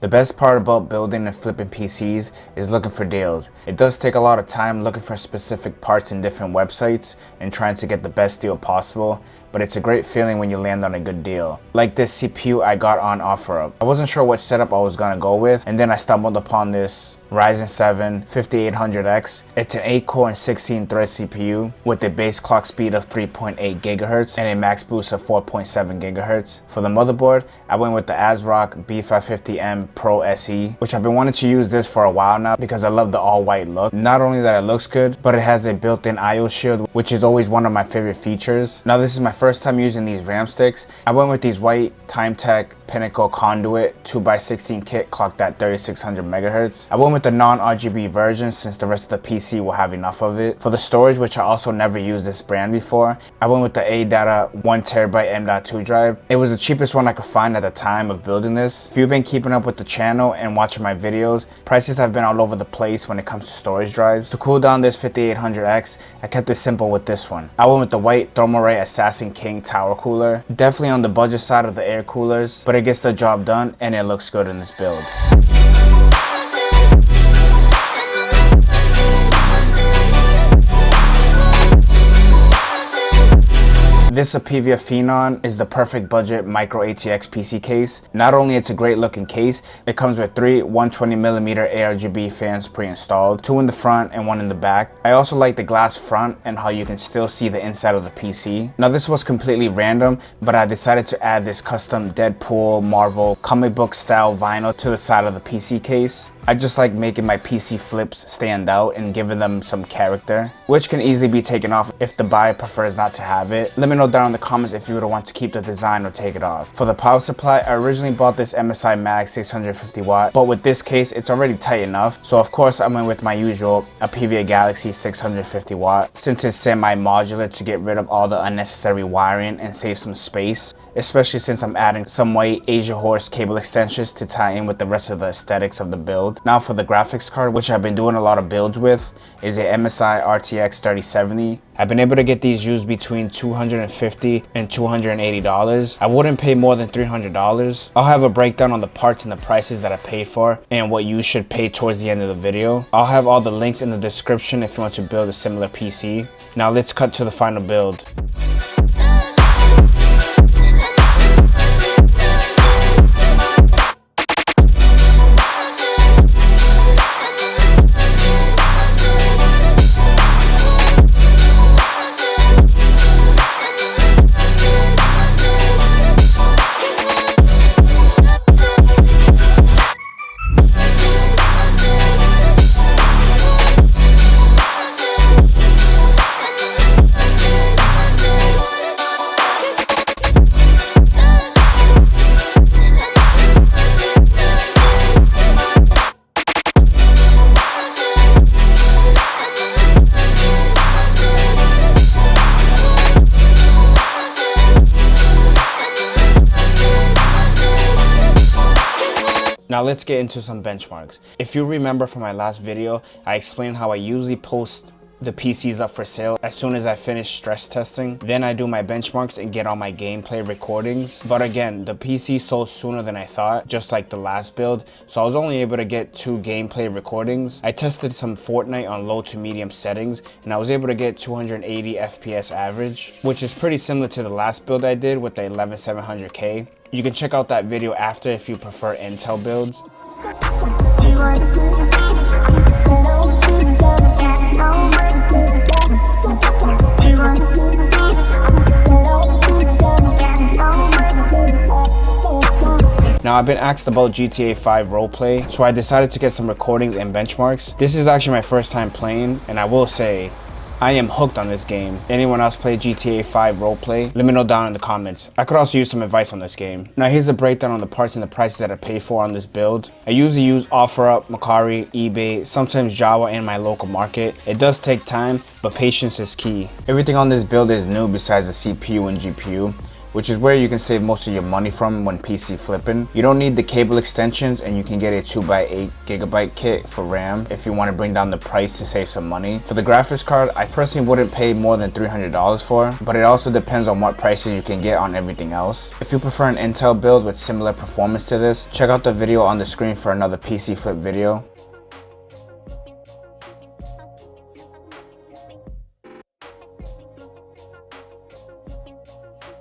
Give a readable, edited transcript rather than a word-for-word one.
The best part about building and flipping PCs is looking for deals. It does take a lot of time looking for specific parts in different websites and trying to get the best deal possible, but it's a great feeling when you land on a good deal. Like this CPU I got on OfferUp. I wasn't sure what setup I was gonna go with, and then I stumbled upon this Ryzen 7 5800X. It's an 8-core and 16-thread CPU with a base clock speed of 3.8 GHz and a max boost of 4.7 GHz. For the motherboard, I went with the ASRock B550M Pro SE, which I've been wanting to use this for a while now because I love the all-white look. Not only that it looks good, but it has a built-in IO shield, which is always one of my favorite features. Now this is my first time using these RAM sticks. I went with these white Timetech Pinnacle Conduit 2x16 kit clocked at 3600 MHz. I went with the non-RGB version since the rest of the PC will have enough of it. For the storage, which I also never used this brand before, I went with the ADATA 1TB M.2 drive. It was the cheapest one I could find at the time of building this. If you've been keeping up with the channel and watching my videos, prices have been all over the place when it comes to storage drives. To cool down this 5800X, I kept it simple with this one. I went with the white Thermalray Assassin King Tower Cooler. Definitely on the budget side of the air coolers, but it gets the job done and it looks good in this build. This Apivia Phenon is the perfect budget micro ATX PC case. Not only it's a great looking case, it comes with 3 120mm ARGB fans pre-installed, 2 in the front and 1 in the back. I also like the glass front and how you can still see the inside of the PC. Now this was completely random, but I decided to add this custom Deadpool, Marvel, comic book style vinyl to the side of the PC case. I just like making my PC flips stand out and giving them some character, which can easily be taken off if the buyer prefers not to have it. Let me know down in the comments if you would want to keep the design or take it off. For the power supply, I originally bought this MSI Mag 650 watt, but with this case, it's already tight enough. So of course, I went with my usual Apivia Galaxy 650 watt, since it's semi-modular to get rid of all the unnecessary wiring and save some space, especially since I'm adding some white Asia Horse cable extensions to tie in with the rest of the aesthetics of the build. Now for the graphics card, which I've been doing a lot of builds with, is a MSI RTX 3070. I've been able to get these used between $250 and $280. I wouldn't pay more than $300. I'll have a breakdown on the parts and the prices that I paid for and what you should pay towards the end of the video. I'll have all the links in the description if you want to build a similar PC. Now let's cut to the final build. Now let's get into some benchmarks. If you remember from my last video, I explained how I usually post the PCs up for sale as soon as I finish stress testing. Then I do my benchmarks and get all my gameplay recordings. But again, the PC sold sooner than I thought, just like the last build. So I was only able to get 2 gameplay recordings. I tested some Fortnite on low to medium settings and I was able to get 280 FPS average, which is pretty similar to the last build I did with the 11700K. You can check out that video after if you prefer Intel builds. Now I've been asked about GTA 5 roleplay, so I decided to get some recordings and benchmarks. This is actually my first time playing, and I will say, I am hooked on this game. Anyone else play GTA 5 roleplay? Let me know down in the comments. I could also use some advice on this game. Now here's a breakdown on the parts and the prices that I pay for on this build. I usually use OfferUp, Mercari, eBay, sometimes Java in my local market. It does take time, but patience is key. Everything on this build is new besides the CPU and GPU, which is where you can save most of your money from when PC flipping. You don't need the cable extensions, and you can get a 2x8GB kit for RAM if you want to bring down the price to save some money. For the graphics card, I personally wouldn't pay more than $300 for, but it also depends on what prices you can get on everything else. If you prefer an Intel build with similar performance to this, check out the video on the screen for another PC flip video.